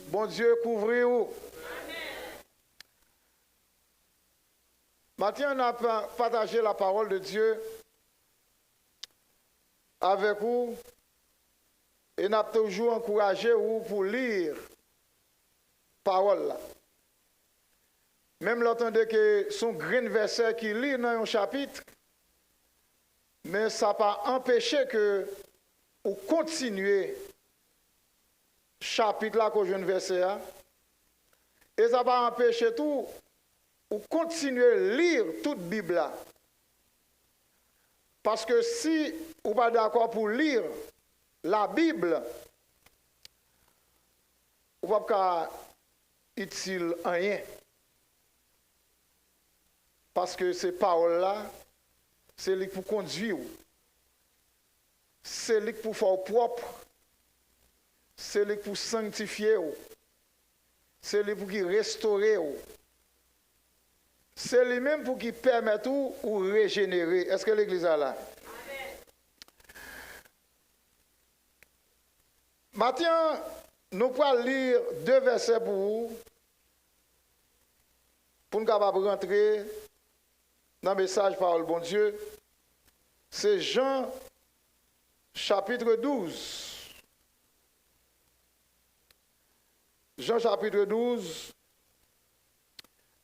Bon Dieu couvre-vous. Maintenant, on a partagé la parole de Dieu avec vous et on a toujours encouragé vous pour lire la parole là. Même l'entendez que son grand verset qui lit dans un chapitre, mais ça n'a pas empêché que vous continuez chapitre là que je viens de verser et ça n'a pas empêché tout ou continuer à lire toute Bible là. Parce que si vous n'êtes pas d'accord pour lire la Bible, vous n'êtes pas utile à rien. Parce que ces paroles-là, c'est lui pour conduire, c'est lui pour faire propre, c'est lui pour sanctifier, c'est lui pour qui restaurer, c'est lui-même pour qui permet tout ou régénérer. Est-ce que l'Église est là? Maintenant, nous allons lire 2 versets pour vous, pour nous capables rentrer dans le message par le bon Dieu. C'est Jean chapitre 12. Jean chapitre 12,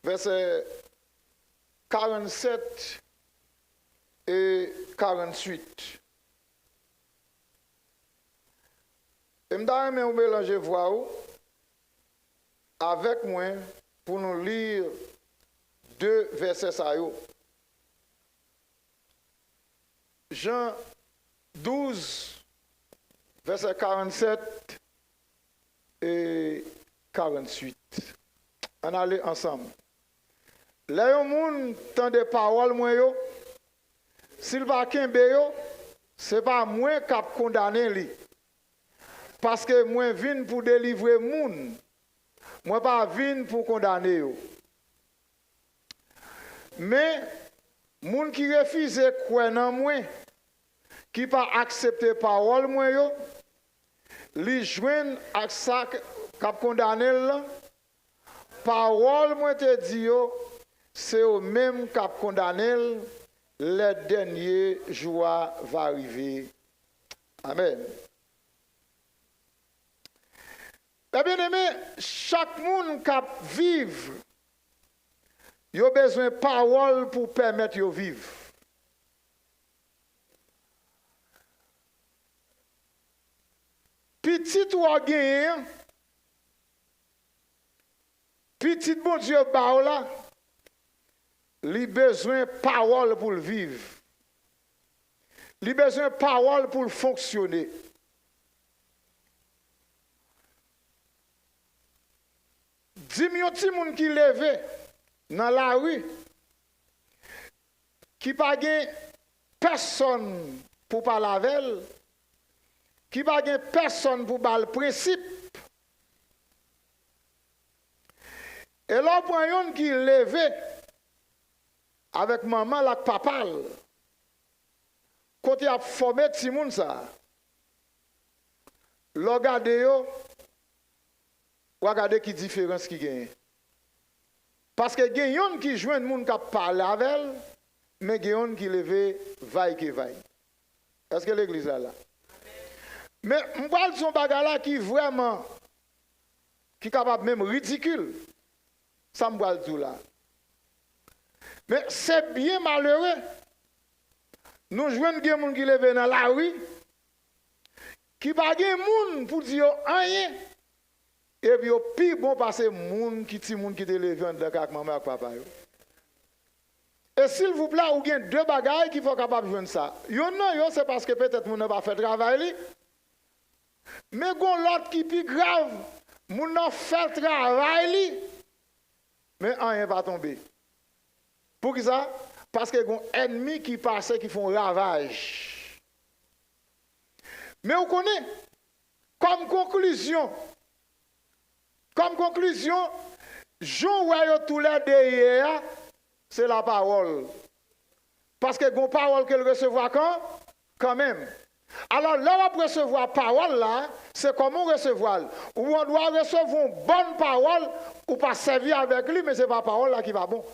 verset 47 et 48. Et je vais mélanger voix avec moi pour nous lire 2 versets. Jean 12, verset 47 et 48. On allait ensemble. Là, un monde tant de paroles, moi, s'il va kembe yo, c'est pas moi qui a condamné lui. Parce que moi, je viens pour délivrer moun. Moi, pas viens pour condamner yo. Mais, moun qui refuse quoi dans moi, qui pas accepter parole moi yo, li joine ak ça k'ap condamné là, parole moi te dit yo, c'est au même k'ap condamné, le dernier jour va arriver. Amen. Bien aimé, chaque monde k'ap vivre, yo besoin de parole pour permettre yo vivre. Petit ou a gagné, petit bon Dieu ba là, li besoin parole pour le vivre. Li besoin parole pour le fonctionner. Dis-moi ti moun qui levé dans la rue qui pas gen personne pour parler avec elle, qui pas gen personne pour parler le principe. Et là, prend yon qui levé avec maman la papa, quand il a formé ti moun ça, lo gade yo, ou regardez qui différence qui gagne. Parce que gen yon qui joint moun qui parle avec elle, mais gen yon qui levé vaille qui vaille. Est-ce que l'église est là? Mais on parle de son bagage là qui vraiment, qui est capable même ridicule. Ça me parle tout là. Mais c'est bien malheureux. Nous jouons des gens qui lèvent dans la rue, qui pas de monde pour dire rien. Et puis, puis bon passer moun qui ti moun qui te levé en avec maman et papa. Et s'il vous plaît, vous avez 2 bagages qui sont capables de jouer ça. Yon non, c'est parce que peut-être moun n'a pas fait travail. Mais gon l'autre qui plus grave, moun n'a fait travail. Mais rien va tomber. Pour qui ça? Parce que gon ennemis qui passent qui font ravage. Mais vous connaissez, comme conclusion, Jean voyait tous les derrière, c'est la parole. Parce que gon parole qu'elle recevra quand même. Alors, là, on recevoir parole, là, c'est comment recevoir. Ou on doit recevoir une bonne parole, ou pas servir avec lui, mais ce n'est pas la parole là qui va bon.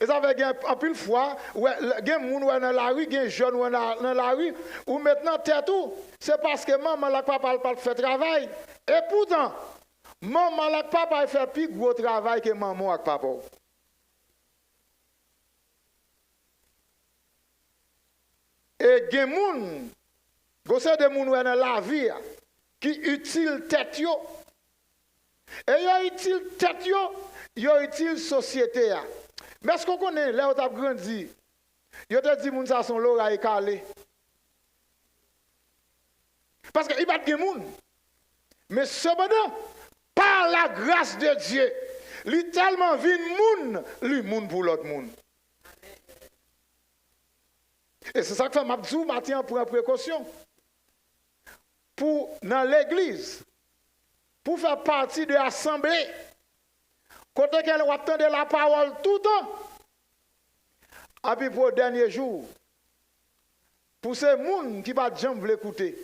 Et ça fait un peu de fois, il y a des gens dans la rue, il y a des jeunes dans la rue, ou maintenant, tout, c'est parce que maman et papa ne fait travail. Et pourtant, maman et papa fait plus gros travail que maman et papa. Et il y a des gens dans la vie qui utilisent tête. Et ils utilisent tête, ils utilisent société. Mais est-ce qu'on connaît, là où tu as grandi, il te dit que ça son l'oreille calée. Parce qu'il n'y a pas de monde. Mais cependant, par la grâce de Dieu, il est tellement vu monde, lui monde pour l'autre monde. Et c'est ça que je dis matin pour une précaution. Pour dans l'église, pour faire partie de l'assemblée, côté qu'elle va attendre la parole tout le temps. Et puis pour le dernier jour, pour ces gens qui ne pas jamais l'écouter,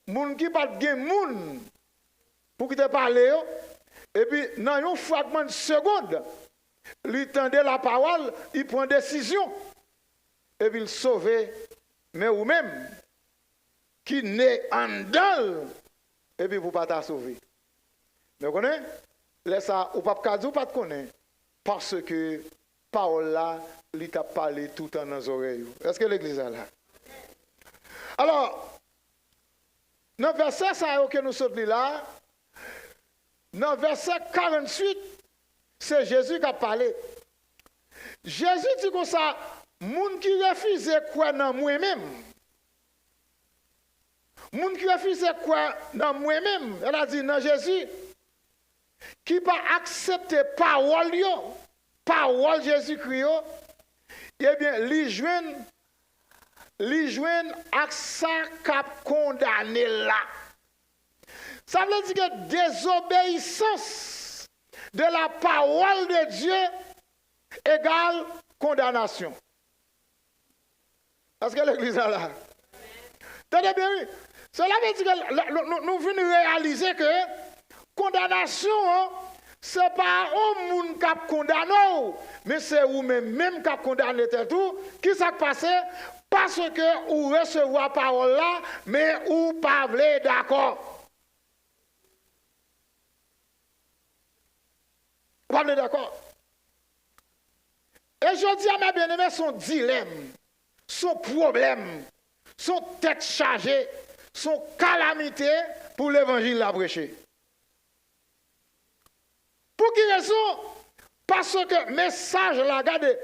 les gens qui ne pas de pour qui te parler, et puis dans un fragment de seconde, il tendent la parole, il prend une décision, et puis il sauve, mais ou même, qui naît en dedans, et puis pour ne pas te sauver. Mais vous connaissez? Laisse ça, ou pas de connaître, parce que parole là, il t'a parlé tout en dans les oreilles. Est-ce que l'église est là? Alors, dans le verset que nous sommes là, dans le verset 48, c'est Jésus qui a parlé. Jésus dit comme ça, moun qui refuse quoi dans moi-même. Moun qui refuse quoi dans moi-même. Elle a dit dans Jésus, qui pas accepter parole Jésus-Christ, eh bien, li joignent à ça cap condamné là. Ça veut dire que désobéissance de la parole de Dieu égale condamnation. Est-ce que l'église est là? Tenez bien, oui. Cela veut dire que nous venons réaliser que condamnation, ce n'est pas un monde qui a condamné, mais c'est vous-même qui a condamné tout. Qui s'est passé? Parce que vous recevez la parole là, mais vous ne parlez pas d'accord. Vous parlez d'accord? Et je dis à mes bien-aimés, son dilemme, son problème, son tête chargée, son calamité pour l'évangile la prêcher. Pour qui raison? Parce que message la regardez,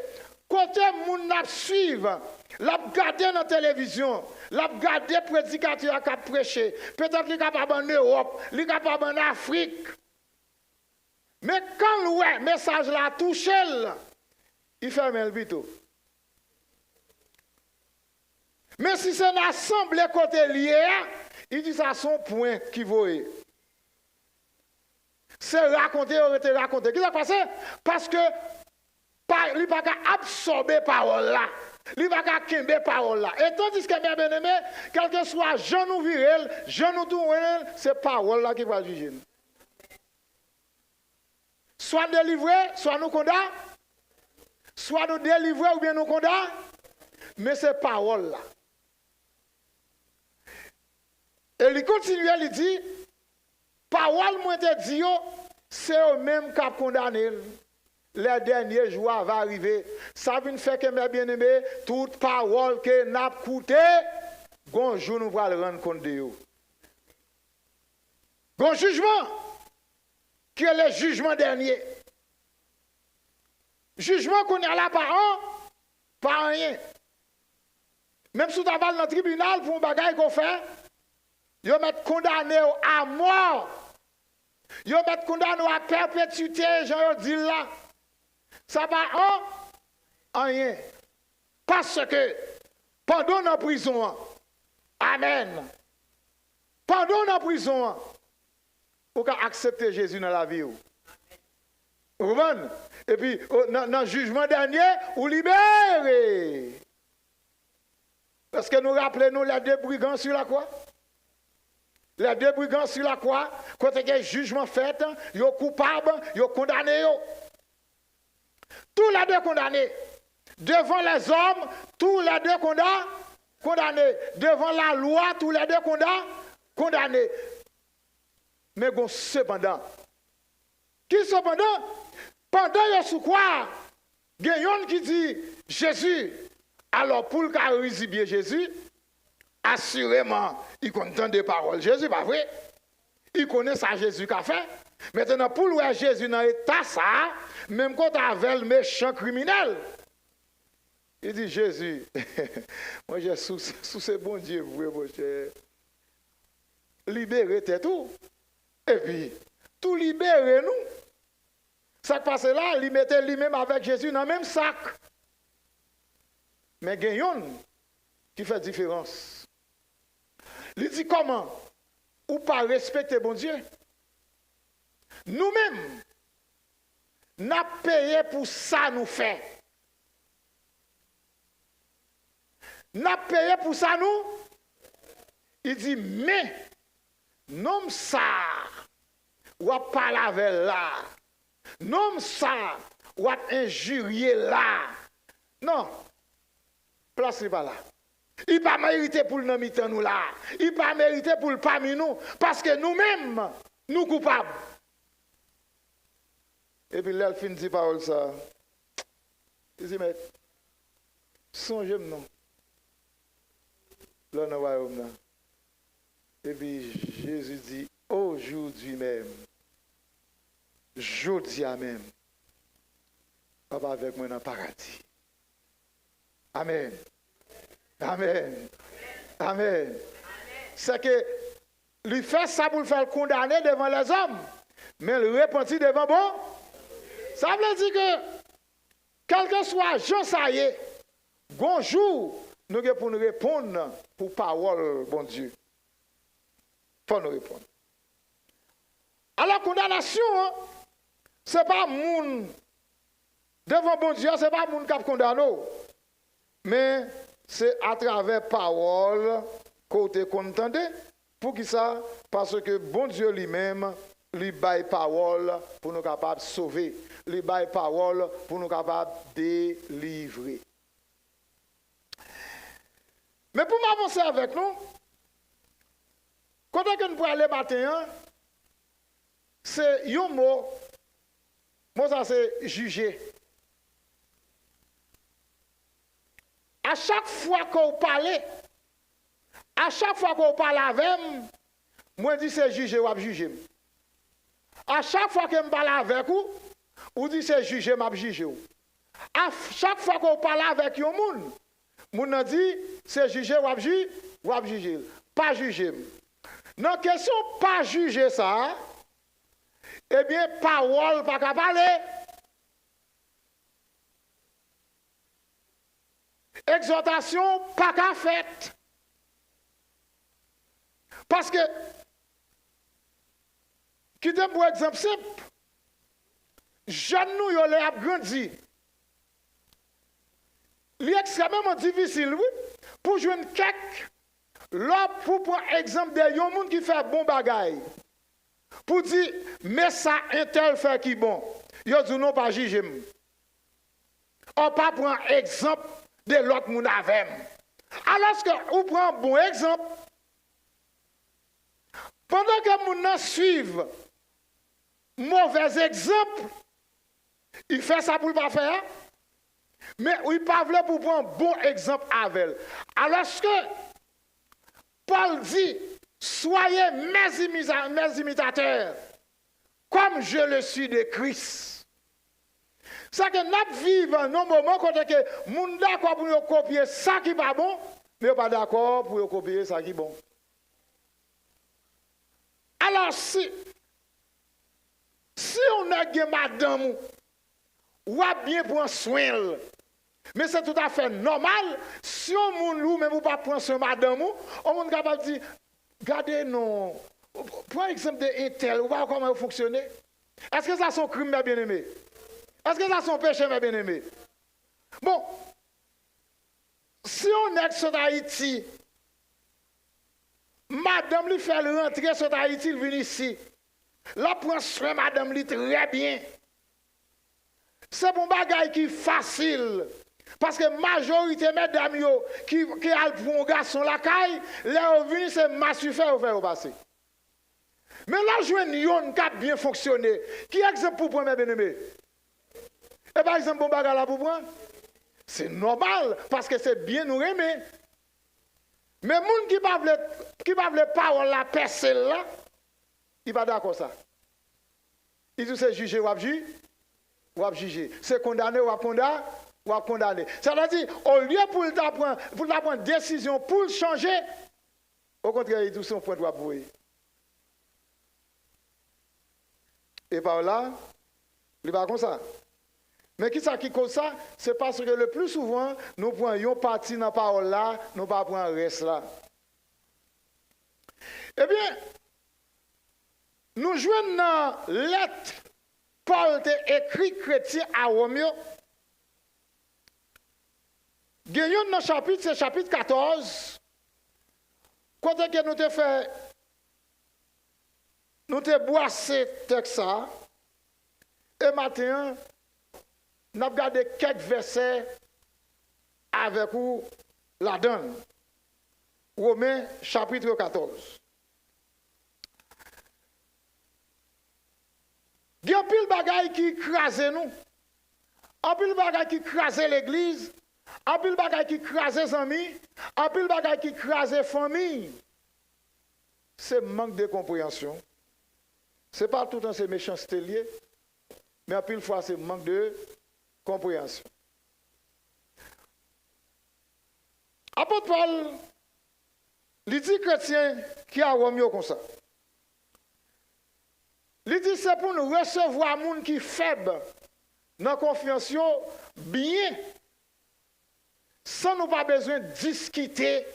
côté moun n'a suivre, l'a regarder dans la télévision, l'a regarder prédicateur qui a prêché, peut-être qu'il est capable en Europe, il est capable en Afrique. Mais quand le message la touché, il ferme le bito. Mais si c'est une assemblée côté lié, il dit ça son point qui voit. C'est raconté, on était raconté. Qu'est-ce qui s'est passé? Parce que il ne va pas absorber parole là. Il ne va pas quimber parole là. Et tandis que mes bien-aimés, quel que soit jeune ou viril, jeune ou doué, c'est parole là qui va juger. Soit délivré, soit nous condamnons. Soit nous délivrés ou bien nous condamnons. Mais c'est parole là. Et il continue, il dit, parole moi te dit, c'est eux-mêmes qui ont condamné. Les derniers jours vont arriver. Ça vient faire que mes bien-aimés, toute parole que nous avons écoutée, un jour nous allons rendre compte de eux. Un jugement, qui est le jugement dernier. Jugement qu'on a là par rien. Même si tu vas dans le tribunal pour un bagage qu'on fait, ils mettent condamné à mort. Ils mettent condamné à perpétuité, j'en dis là. Ça va rien. Parce que pendant la prison, amen. Pendant la prison, vous pouvez accepter Jésus dans la vie. Vous comprenez? Et puis, dans le jugement dernier, vous libérez. Parce que nous rappelons les deux brigands sur la croix. Les deux brigands sur la croix, quand il y a un jugement fait, ils sont coupables, ils sont condamnés. Tous les deux condamnés. Devant les hommes, tous les deux condamnés. Devant la loi, tous les deux condamnés. Mais cependant, pendant qu'ils sont sous quoi, il y a un qui dit Jésus. Alors pour le cas où bien Jésus, assurément, il connaît des paroles. Jésus, pas vrai? Il connaît ça Jésus qu'a fait. Maintenant, pour le Jésus dans l'état ça, même quand avec le méchant criminel, il dit Jésus, moi j'ai sous ce bon Dieu, vous, mon cher, libérez tout. Et puis, tout libérer nous. Ça qui passe là, il mettait lui-même avec Jésus dans le même sac. Mais il y a un qui fait différence. Il dit comment? Ou pas respecter bon Dieu? Nous-mêmes, nous avons payé pour ça nous fait. Nous avons payé pour ça nous. Il dit, mais, non ça, ou pas laver là. Non ça, ou injurier là. Non. Place pas là. Il pas mérité pour le nommer nous là. Il pas mérité pour le parmi nous. Parce que nous-mêmes, nous coupables. Et puis là, il finit dit parole ça. Il dit, mais, songez-moi non. Là, dans le royaume là. Et puis Jésus dit, aujourd'hui même, jeudi même, papa avec moi dans le paradis. Amen. Amen. Amen. C'est que lui fait ça pour le faire condamner devant les hommes, mais le repentir devant bon. Ça veut dire que, quel que soit Jean ça y est, bonjour, nous avons pour nous répondre pour parole, bon Dieu. Pour nous répondre. Alors, condamnation, ce n'est pas moun devant bon Dieu, ce n'est pas moun qui a condamné. Mais c'est à travers parole côté contendez. Pour qui ça? Parce que bon Dieu lui-même lui baille parole pour nous capables de sauver, lui baille parole pour nous capables de délivrer. Mais pour m'avancer avec nous, quand on peut aller matin, c'est un mot, ça c'est juger. À chaque fois qu'on parle, avec moi, je dis c'est juger ou juger. À chaque fois que je parle avec vous, vous dites c'est juger, je juger. À chaque fois qu'on parle avec un monde, mon dit c'est juger ou juger. Pas juger. Non, question pas juger ça, eh bien, parole pas qu'à parler. Exhortation pas qu'à faire. Parce que, qui donne pour exemple simple, jeune nous, il a grandi. Il est extrêmement difficile, oui, pour jouer une quelque, là, pour prendre exemple de gens qui fait bon bagaille. Pour dire, mais ça, un tel fait qui bon. Yo dit non, pas juger. On pas prendre exemple de l'autre moun avec. Alors que vous prenez un bon exemple, pendant que moun suivent mauvais exemple, il fait ça pour ne pas faire, mais il pas voulu pour prendre un bon exemple avec. Alors que Paul dit, soyez mes imitateurs, comme je le suis de Christ. C'est que nous vivons dans un moment où nous sommes d'accord pour copier ça qui n'est pas bon, mais nous ne sommes pas d'accord pour copier ça qui est bon. Alors, si on a une madame, ou a bien prendre soin, mais c'est tout à fait normal, si on ne même pas prendre soin de madame, on est capable de dire, regardez, non, par exemple, de tel, ou voir comment il fonctionne. Est-ce que ça c'est un crime, mes bien-aimés? Est-ce que ça c'est un péché, mes bien-aimés? Bon, Si on est sur Haïti, madame lui fait rentrer sur Haïti, il vient ici. Là, prend soin madame lui très bien. C'est bon bagage qui est facile. Parce que la majorité de mesdames qui a pour un garçon la caille, là où vient, c'est massufé ou faire passer. Mais là, je vois une qui a bien fonctionné. Qui est exemple pour prendre mes bien-aimés? Et par exemple, bon bagage là pour prendre? C'est normal, parce que c'est bien nous aimer. Mais les gens qui ne veulent pas la percer là, il va d'accord ça. Il dit c'est juger ou juger. C'est condamner ou condamner. Ça veut dire, au lieu pour prendre décision pour changer, au contraire, il dit son point de vue. Et par là, il va comme ça. Mais qui ça qui cause ça? C'est parce que le plus souvent, nous prenons une partie dans la parole là, nous ne prenons pas le reste là. Eh bien, nous jouons dans lettre Paul a écrit chrétien à Roméo. Gagnons dans le chapitre, c'est chapitre 14. Quand nous te fait, nous te boissé texte ça. Et maintenant, nous avons regardé quelques versets avec vous la donne. Romains chapitre 14. Il y a un pile bagaille qui écrase nous. Un pile bagaille qui écrase l'église. Un pile bagaille qui écrase les amis. Un pile bagaille qui écrase la famille. C'est manque de compréhension. Ce n'est pas tout le temps ces méchancetés liées. Mais un pile fois c'est manque de compréhension. Apôtre Paul, il dit chrétien qui a Roméo comme ça. Il dit c'est pour nous recevoir les gens qui sont faibles dans la confiance bien, sans nous pas besoin de discuter,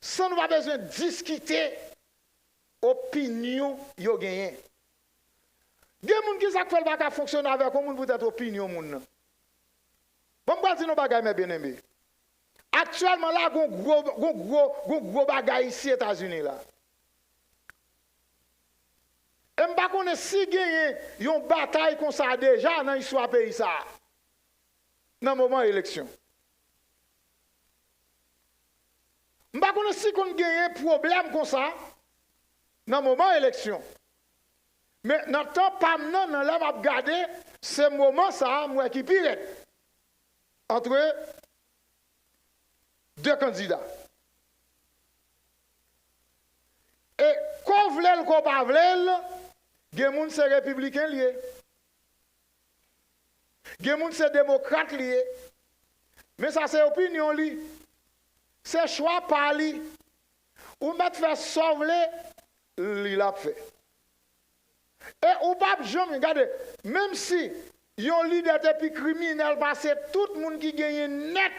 sans nous pas besoin de discuter opinion yo gagné. Il y a des gens qui ne peuvent pas fonctionner avec vous peut-être opinion. Bon, je vais dire nos bagages, mes bien-aimés. Actuellement, là, il y a un gros bagage ici aux États-Unis. Là. Et je ne sais pas si il y a une bataille comme ça déjà dans l'histoire du pays, dans le moment de l'élection. Je ne sais pas si il y a un problème comme ça dans le moment de l'élection. Mais dans le temps, pas maintenant, dans l'homme à regarder, ce moment, ça, moi qui pire entre deux candidats. Et qu'on voulait ou qu'on pas voulait, il y a des gens qui sont républicains liés. Il y a des gens qui sont démocrates liés. Mais ça, c'est opinion liée. C'est choix par lui. Ou mettre faire sauver, il a fait. Et ou pas jamais, regardez, même si il y a un leader depuis criminel, parce que tout le monde qui gagne net,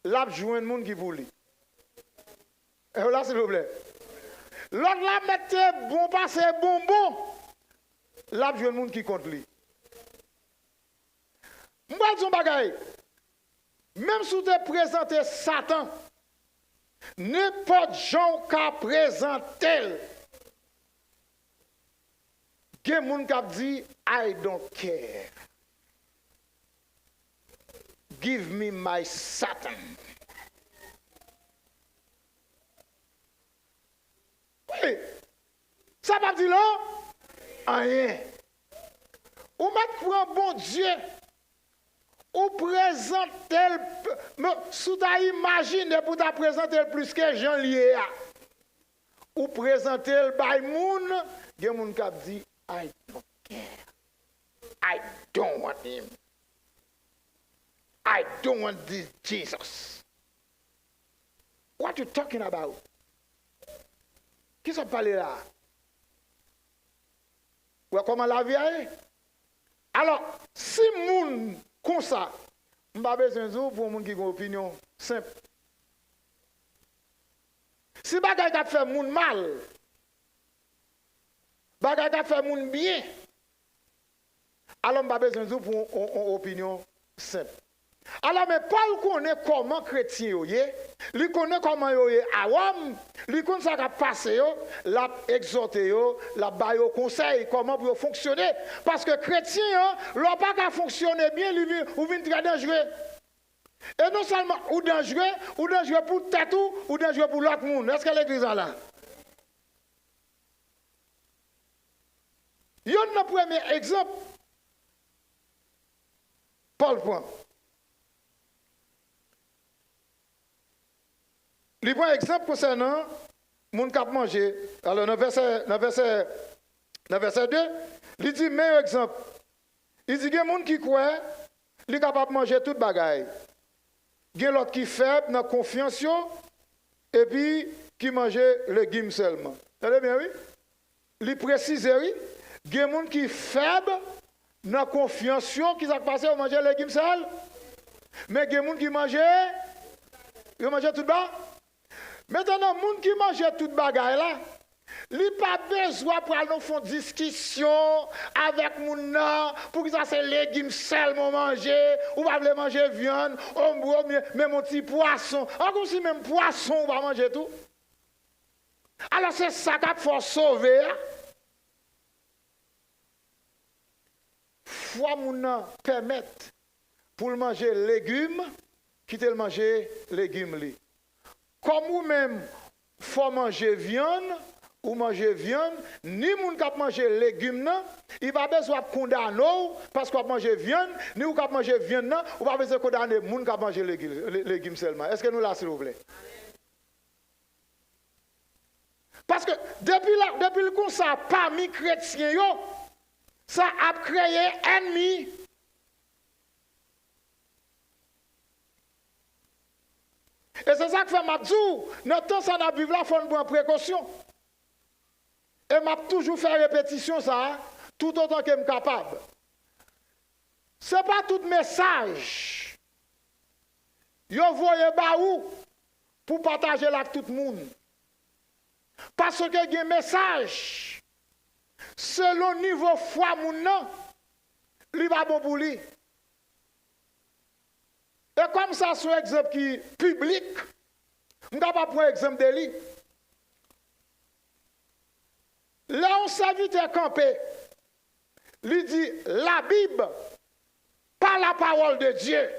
là, joue un monde qui voulait. Et là, s'il vous plaît. L'autre là, mettez bon passé bonbon, là, joue un monde qui compte lui. Je vais dire un bagage. Même si tu as présenté Satan, n'importe gens qu'a présenté. Il y a des gens qui disent, I don't care. Give me my Satan. Oui. Ça va dire là? Rien. Ou mettre pour un bon Dieu. Ou présenter, sous ta imagine pour ta présenter plus que Jean lié. Ou présenter le baïmoun, il y a des gens qui disent, I don't care. I don't want him. I don't want this Jesus. What you talking about? Qui s'en parle là? Ouais, comment la vie est? Alors, si moun comme ça, je n'ai pas besoin de pour moun qui a une opinion simple. Si bagay ka fait moun mal, bagay ka fait moun bien, Alors, je n'ai pas besoin de dire pour une opinion simple. Alors, mais Paul connaît comment chrétien est, il connaît comment il est à Rome, il connaît ce qui a passé, l'a exhorté, l'a baillé au conseil, comment pour fonctionner. Parce que chrétien, l'on pas qu'à fonctionner bien, il vient très dangereux. Et non seulement ou dangereux pour tête ou dangereux pour l'autre monde. Est-ce que l'église est là? Il y a un premier exemple. Paul prend. Il prend un exemple concernant mon cap manger. Alors, dans verset 2, il dit meilleur exemple. Il dit qu'il y a des gens qui croient, il est capable de manger toute bagaille. Il y a l'autre qui est faible, dans la confiance, et puis qui mange les légumes seulement. Vous savez bien, oui? Il précise, oui. Il y a des gens qui sont faibles, dans la confiance, qui s'est passé à manger les légumes seuls. Mais il y a des gens qui mangent tout bas. Maintenant, les gens qui mangent toute bagaille là, il n'y a pas besoin pour aller faire une discussion avec les gens pour que ça c'est légumes seulement manger, ou pas manger viande, ou même un petit poisson. Comme si même poisson, on va manger tout. Alors c'est ça qu'il faut sauver. Faut nous permettre pour manger légumes, quitter le manger légumes. Comme vous-même, il faut manger viande, ou manger viande, ni moun kap manger légumes, il va besoin de condamner parce qu'on manger viande, ni ou kap manger viande, ou va besoin de condamner moun kap manger légumes seulement. Est-ce que nous là, s'il vous plaît? Parce que depuis le coup, ça, parmi chrétiens, ça a créé ennemi. Et c'est ça que fait Mabdou. Notre temps, ça n'a pas vu là, il faut prendre précaution. Et m'a toujours fait répétition ça, tout autant que je suis capable. Ce n'est pas tout message. Yo voyez où pour partager avec tout le monde. Parce que il y a un message. Selon le niveau foi moun nan, il va bon pour lui. Et comme ça, c'est un exemple qui est public, je ne vais pas prendre exemple de lui. Là, on serviteur campé, il dit la Bible, pas la parole de Dieu.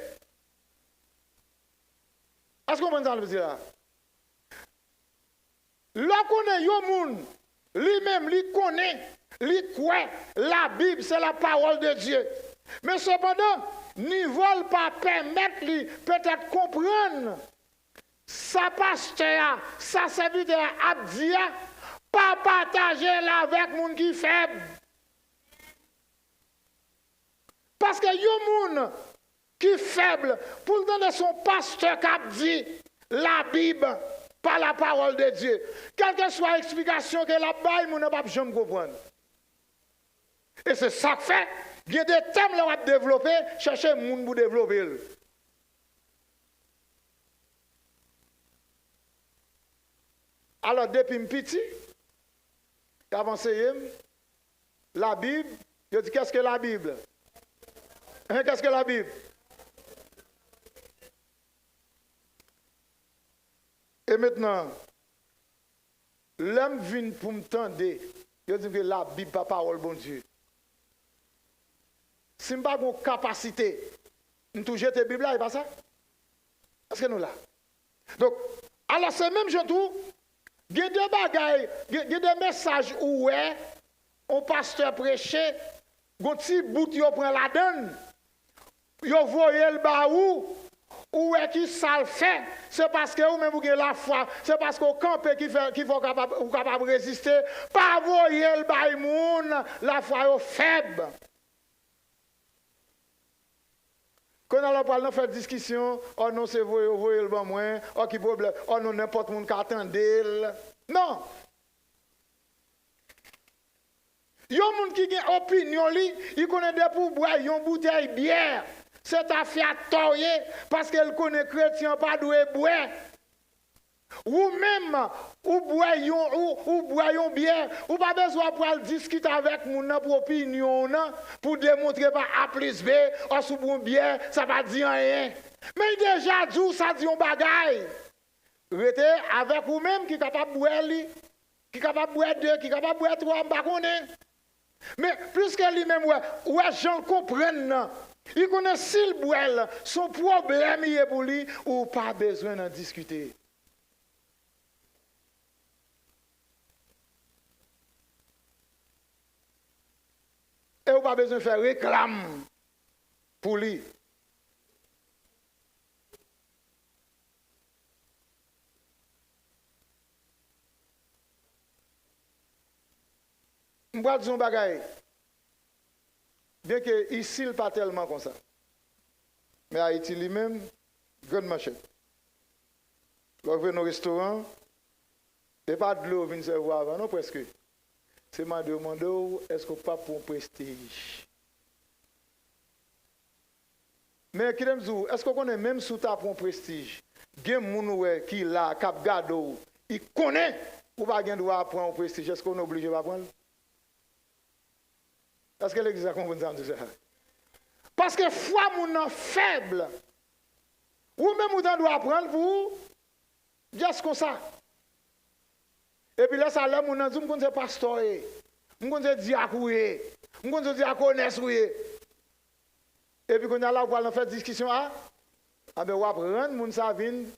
Est-ce qu'on comprend ça, le dire là? Là, qu'on est un monde, lui-même, lui connaît, lui croit, la Bible, c'est la parole de Dieu. Mais cependant, ne veulent pas permettre lui peut-être comprendre sa pasteur, sa serviteur Abdia, pas partager là avec les gens qui sont faibles. Parce que les gens qui sont faibles, pour le temps de son pasteur qui a dit la Bible, pas la parole de Dieu. Quelle que soit l'explication que la Bible, ne pas jamais comprendre. Et c'est ça que fait. Il y a des thèmes là à développer, chercher les gens pour développer. Alors, depuis petit, j'ai avancé la Bible. Je dis, qu'est-ce que la Bible? Qu'est-ce que la Bible? Et maintenant, l'homme vient pour me tendre. Je dis que la Bible, pas parole, bon Dieu. Si je n'ai pas de capacité, je touche la Bible là, et pas ça? Est-ce que nous là? Donc, alors c'est même je trouve, il y a des bagailles, il y a des messages où un pasteur prêché, un petit bout qui prend la donne, il voit le baou, où est qui ça le fait? C'est parce que vous même vous avez la foi, c'est parce qu'au camp qui faut capable de résister, pas voyer le baou, la foi est faible. Quand on parle, on fait discussion, oh non, c'est vous, vous le bon moins, oh qui problème, oh non, n'importe qui attendait. Non. Il y a des gens qui ont une opinion, ils connaissent des pour boire une bouteille de bière. C'est à faire toyer parce qu'elle connaît chrétien pas doué boire. ou même, ou boyon bière, ou pas besoin pour discuter avec mon pour opinion, pour démontrer par A plus B, ou sous bon bière, ça va dire rien. Mais déjà, dit ça dit un bagaille. Restez avec vous-même qui est capable de boire, qui est capable de boire deux, qui est capable de boire trois, je ne sais pas. Mais plus que lui-même, ouais, j'en comprends. Il connaît s'il boit, son problème est pour lui, ou pas besoin d'en discuter. Et ou pas besoin de faire réclame pour lui. Je vais dire un bagage. Bien que ici, il n'est pas tellement comme ça. Mais Haïti lui-même, grande manchette. Quand vous venez au restaurant, il n'y a pas de l'eau, vous ne avant, non, presque. C'est ma demande, est-ce qu'on pas pour un prestige? Mais est-ce qu'on connaît même sous ta pour un prestige? Il y a des gens qui là, qui gado, il connaît ou pas de droit prendre un prestige. Est-ce qu'on est obligé de prendre? Est-ce que l'Église a compris ça? Parce que foi mon faible, ou même vous doit apprendre pour juste comme ça. Et puis là, ça là, mon dit, je suis pasteur, je suis diacre, je suis diaconesse. Et puis quand on a là, on va faire discussion, ah ben on va prendre mon savine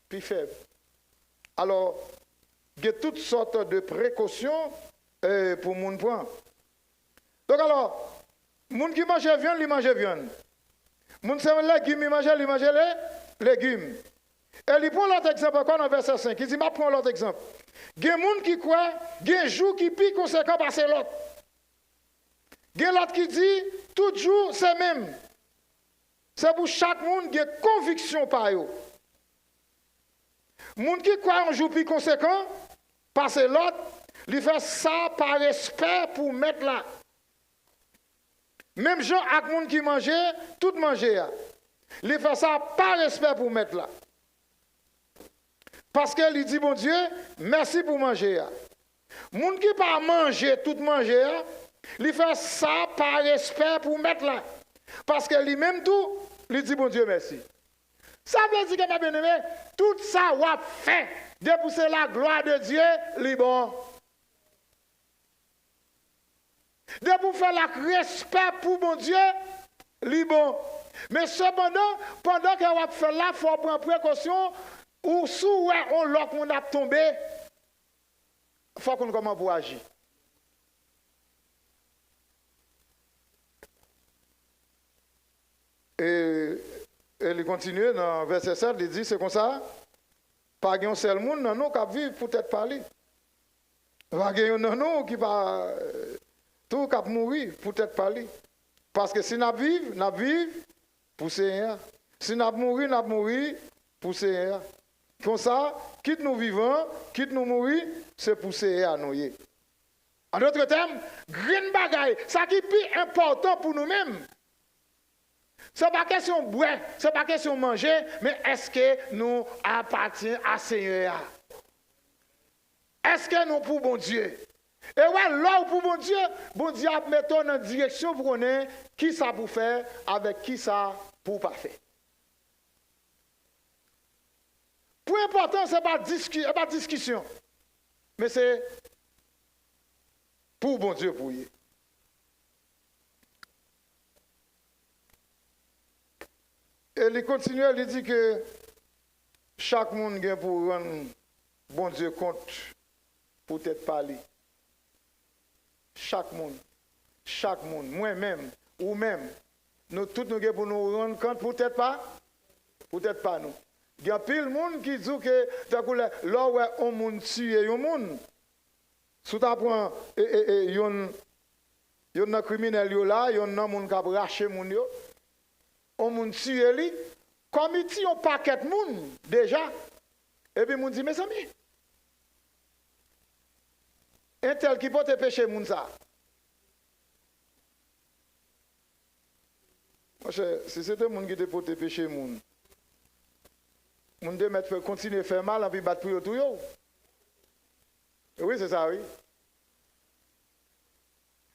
plus faible. Alors, il y a toutes sortes de précautions pour mon point. Donc alors, moun qui mange viande, il mange viande. Moun qui mange légumes, il mange les légumes. Et il prend l'autre exemple encore dans verset 5. Il dit, je prends l'autre exemple. Il y a des gens qui croient, il y a des jours qui piquent conséquent parce que l'autre. Il y a l'autre qui dit, tout jour c'est même. C'est pour chaque monde qui a conviction par eux. Les gens qui croient un jour plus conséquent, parce que l'autre, il fait ça par respect pour mettre là. Même gens avec les gens qui mangeaient, tout mangeaient. Il fait ça par respect pour mettre là. Parce qu'il dit, bon Dieu, merci pour manger. Les gens qui pas manger, tout manger, il fait ça par respect pour mettre là. Parce que lui-même tout, il dit, bon Dieu, merci. Ça veut dire que, ma bien-aimé, tout ça, on a fait, depuis la gloire de Dieu, il bon. De pour faire le respect pour mon Dieu, li bon. Mais cependant, pendant qu'on va faire là, il faut prendre précaution, ou sous on l'a qu'on a tombé, il faut qu'on commence pour agir. Et il continue dans verset 7, il dit, c'est comme ça, pas un seul monde, non, non, qui vit peut-être parler. Pas un non, non, qui va... Tout cap mourir, peut-être parler. Parce que si nous vivons pour Seigneur. Si nous mourir pour Seigneur. Comme ça, quitte nous vivons, quitte nous mourir, c'est pour Seigneur nous. En d'autres termes, green bagaille, ça qui est plus important pour nous-mêmes. Ce n'est pas question de boire, ce n'est pas question de manger, mais est-ce que nous appartenons à Seigneur? Est-ce que nous pour bon Dieu? Et ouais, là pour bon Dieu a mis en direction pour connaître qui ça pour faire, avec qui ça pour pas faire. Pour important, ce n'est pas discussion, mais c'est pour bon Dieu pour y. Et il continue, il dit que chaque monde vient pour rendre bon Dieu compte, peut-être parler. Chaque monde, moi-même, ou même, nous tous nous pour nous rendre compte, peut-être pas nous. Il y a pile de monde qui dit que là où on monde tue un monde, sous ta point, il y a un criminel là, il y a un monde qui a raché mon yo, on monde tue lui, comme il tue un paquet de monde déjà, et puis on dit mes amis. Un tel qui peut te pécher, moun ça. Si c'était un monde qui peut te pécher, moun. Moun de mettre continuer à faire mal, puis battre pour tout yo. Oui, c'est ça, oui.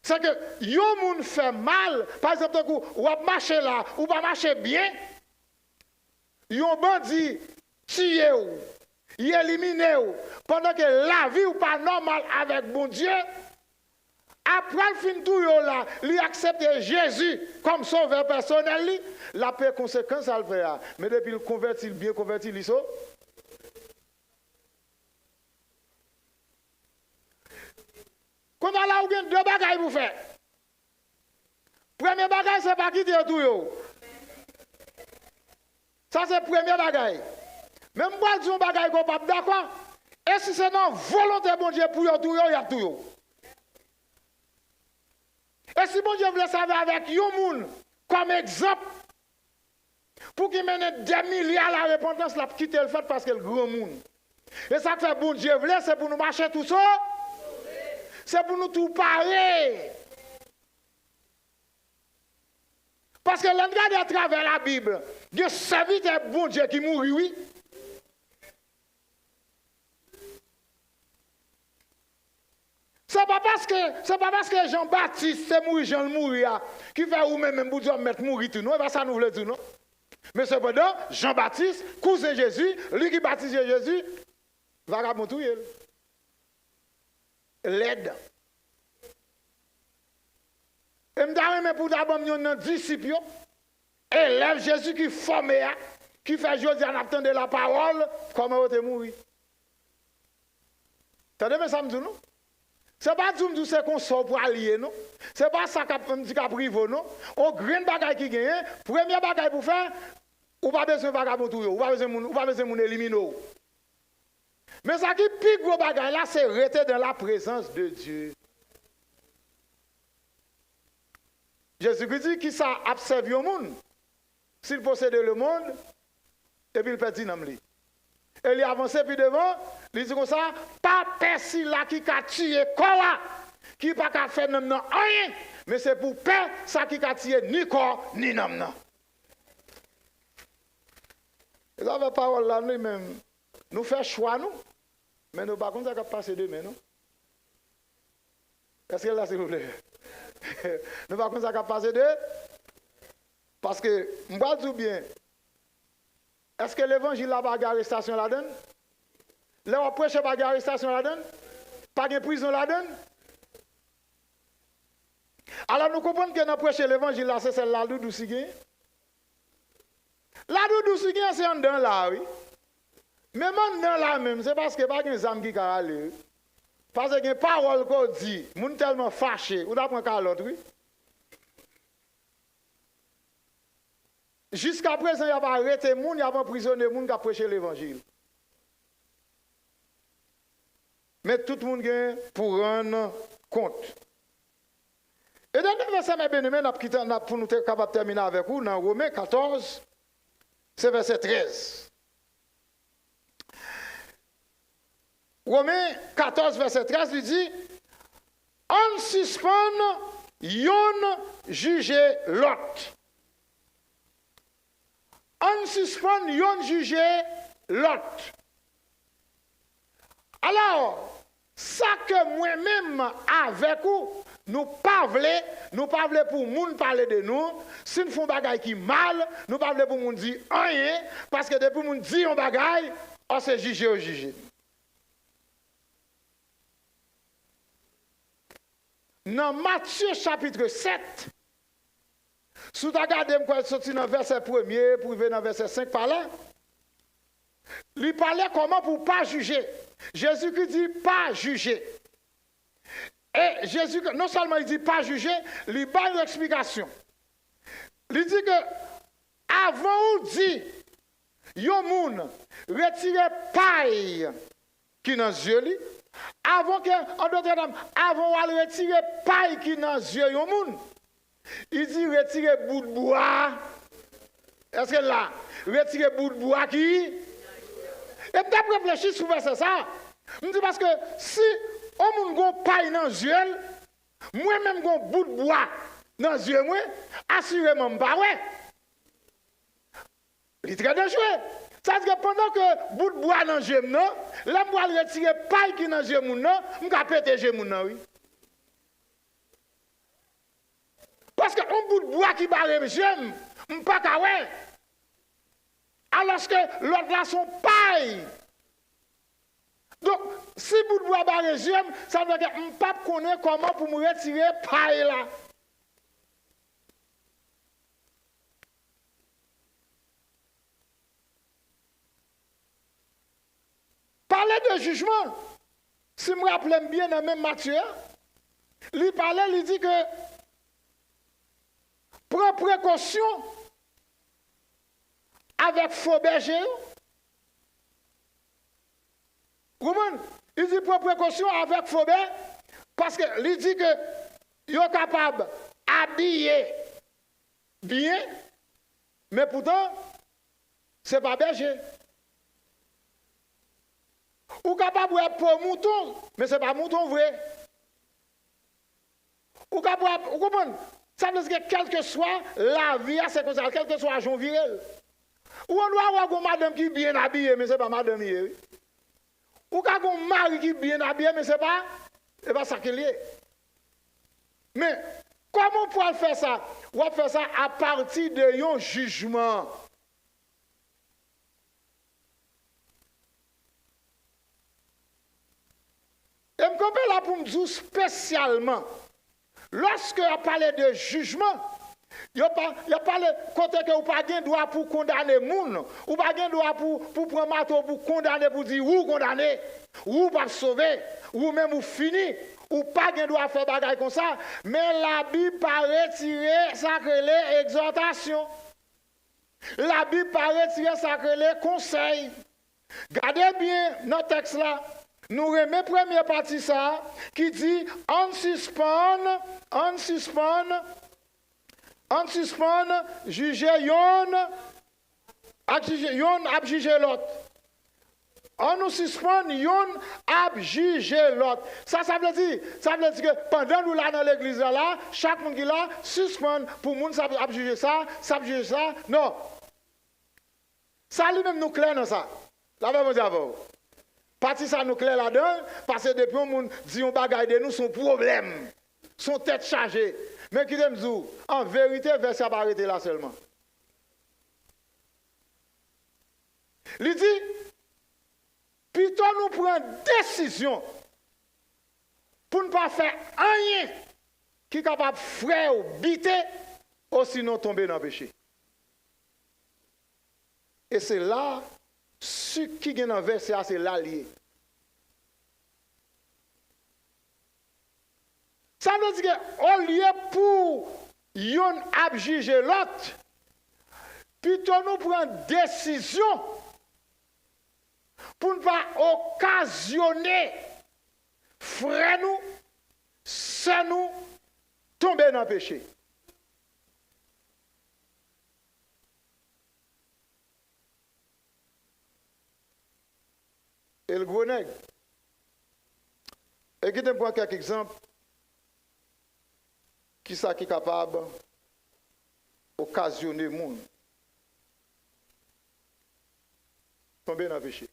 C'est que yo moun fait mal, par exemple, ou va marcher là, ou va marcher bien, yon bandit tué ou, il éliminé ou, pendant que la vie ou pas normale avec bon Dieu, après le fin tout yo là, lui accepter Jésus comme sauveur personnel, la paix conséquence à le faire. Mais depuis le converti, bien converti, il so. Quand on a là, deux bagages pour faire. Premier bagage, c'est pas quitter tout yo. Ça, c'est le premier bagage. Même moi, je dis un bagage qu'on pas d'accord. Et si c'est non volonté bon Dieu pour yo tout yo, il y a tout yo. Et si bon Dieu voulait servir avec yon moun comme exemple, pour qu'il mène des milliards à la repentance, la quitter le fait parce que le grand monde. Et ça fait bon Dieu voulait, c'est pour nous marcher tout ça. C'est pour nous tout parer. Parce que l'on regarde à travers la Bible, Dieu serviteur bon Dieu qui mourit, oui. Ce n'est pas parce que Jean-Baptiste, c'est mourir, Jean le mourir, qui fait ou même pour Dieu mettre mourir tout, non, et ça nous voulait tout, non. Mais cependant, Jean-Baptiste, cousin Jésus, lui qui baptise Jésus, vagabond tout, l'aide. Et je pour d'abord un disciple, élève Jésus qui forme, qui fait José en attendant la parole, comment il est mort. T'as ça me dit, non? Ce n'est pas du c'est qu'on sort pour allier, non? Ce n'est pas ça qu'on dit qu'à privé, non? On grain bagaille qui gagne, premier bagaille pour faire, ou pas besoin de vagabond tout, ou pas besoin de éliminer. Mais ça qui pique gros bagaille là, c'est rester dans la présence de Dieu. Jésus-Christ dit qu'il ça observe le monde. S'il possède le monde, et puis il perd dans lui. Et il avance puis devant, il dit comme ça, pas personne là qui a tué quoi, qui n'a pas fait non rien, mais c'est pour peur ça qui a tué ni corps ni non. Et ça la parole là nous-mêmes, nous faisons choix nous, mais nous par contre ça va passer demain non. Est-ce que là s'il vous plaît? Nous par contre ça va passer demain, parce que moi je dis bien. Est-ce que l'évangile n'a pas d'arrestation là-dedans? Là, on prêche pas d'arrestation là-dedans? Pas de prison là-dedans? Alors nous comprenons que nous prêchons l'évangile là, c'est celle-là, doudou si gagne. La doudou si gagne, c'est en dedans là, oui. Même en dedans là même, c'est parce que pas de âme qui a aller. Parce que une parole qu'on dit, moun tellement fâché, ou d'après qu'à l'autre, oui. Jusqu'à présent, il n'y a pas arrêté moun, il n'y a pas emprisonné moun qui a prêché l'évangile. Mais tout le monde gagne pour rendre compte. Et dans le verset, mes bien-aimés, pour nous être capables de terminer avec vous, dans Romains 14, c'est verset 13. Romains 14, verset 13, il dit, on suspend, yon juge l'autre. On suspend, yon juge l'autre. Alors, ça que moi-même avec vous, nous pas voulons pour moun parler de nous. Si nous faisons des bagailles qui mal, nous pas voulons pour moun dire rien, parce que depuis moun dit un bagaille, on s'est jugé ou jugé. Dans Matthieu chapitre 7, si vous regardez, je sorti dans le verset 1er, pour venir dans le verset 5 par là, il parlait comment pour ne pas juger. Jésus-Christ dit pas juger. Et Jésus, non seulement il dit pas juger, il donne une explication. Il dit que, avant ou dit, yon moun retire paille qui dans les yeux, avant que, en d'autres termes, avant ou retirer paille qui dans les yeux, yon moun, il dit retirer bout de bois. Est-ce que là, retirer bout de bois qui? Et d'après réfléchir sur ça, je dis parce que si on a un paille dans les yeux, moi-même un bout de bois dans les yeux, assurément pas ouais. Il est très dangereux. Ça veut dire que pendant que bout de bois dans gem non, là moi retirer paille qui dans gem non, m'ka péter gem non oui. Parce que un bout de bois qui barre gem, m'pas ka ouais. Alors que l'autre là sont paille. Donc si bout de bois barre gem, ça veut dire que m'pas connaît comment pour me retirer paille là. Parler de jugement, si je me rappelle bien dans même Matthieu, il parlait, il dit que prends précaution avec faux berger. Il dit prends précaution avec faux berger parce qu'il dit que il est capable d'habiller bien, mais pourtant, ce n'est pas berger. Ou capable de pour mouton, mais ce n'est pas mouton vrai. Ou capable, vous comprenez? Ça veut dire que quelle que soit la vie, c'est comme ça, quel que soit Jean viril. Ou on doit avoir une madame qui est bien habillée, mais ce n'est pas madame hier. Ou un mari qui est bien habillé, mais ce n'est pas ça qu'il est. Mais comment on peut faire ça? On va faire ça à partir de un jugement. Et je me là pour me dire spécialement, lorsque on parle de jugement, il n'y a pas le côté que vous n'avez pas le droit pour condamner les gens, ou pas le droit pour prendre un marteau pour condamner, pour dire ou condamner, ou pas sauver, ou même ou fini, ou pas le droit de faire des choses comme ça, mais la Bible pas retirer ça que les exhortations. La Bible pas retirer ça que les conseils. Gardez bien dans le texte là. Nous remettons première partie ça qui dit on suspend, juger yon, a juger l'autre. On nous suspend, yon a juger l'autre. Ça veut dire que pendant nous là dans l'église là, chaque monde qui là suspend pour monde ça a juger ça, juger ça. Non. Ça lui-même nous clair dans ça. La même chose avant. Parti ça nous clair là-dedans, parce que depuis on dit on bagaille de nous son problème, son tête chargée. Mais qui aime dire, en vérité, verset va arrêter là seulement. Il dit, plutôt nous prendre décision pour ne pas faire rien qui est capable de frère ou biter, ou sinon tomber dans le péché. Et c'est là, ce qui est dans le verset, c'est l'allié. Ça veut dire qu'au lieu pour yon à juger l'autre, plutôt nous prendre décision pour ne pas occasionner frère nous, sœur nous, tomber dans le péché. Et le gros nègre. Et qui te prend quelques exemples qui sont capables d'occasionner le monde. Tomber dans le péché.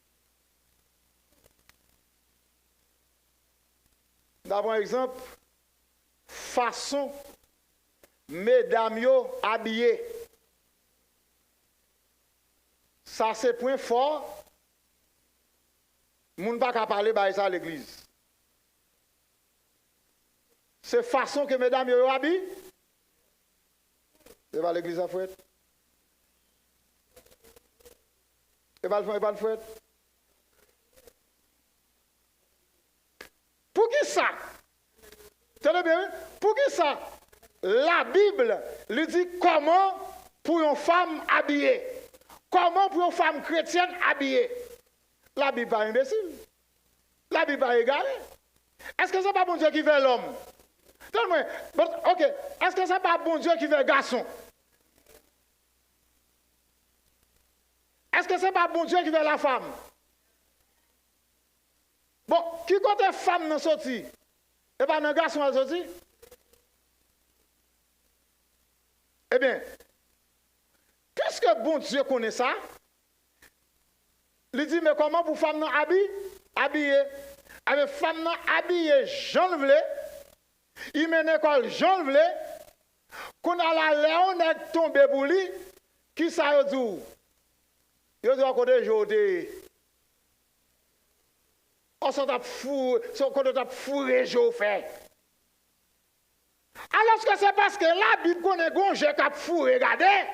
D'abord, un exemple, façon, mesdames yo habillées. Ça, c'est point fort. Moun pas qu'à parler de ça à l'église. C'est façon que mesdames yo habillent. C'est pas l'église à fouette. Et pas le fouette. Pour qui ça? Tenez bien, pour qui ça? La Bible lui dit comment pour une femme habillée. Comment pour une femme chrétienne habillée. La Bible n'est pas imbécile. La Bible n'est pas égarée. Est-ce que ce n'est pas bon Dieu qui fait l'homme? Ok. Est-ce que ce n'est pas bon Dieu qui fait le garçon? Est-ce que ce n'est pas bon Dieu qui fait la femme? Bon, qui côté femme dans sorti? Et pas dans garçon dans sorti? Eh bien, puisque bon Dieu connaît ça, Il dit, mais comment pour femme habiller? Avec femme habillée, Jean le il mène l'école, Jean le qu'on a la léon est tombé pour lui, qui ça y dit? Il dit, à côté de Jodé. On s'en tape fou, on tape fourré, je fais. Alors que c'est parce que la Bible connaît gonje qui a fourré, regardez.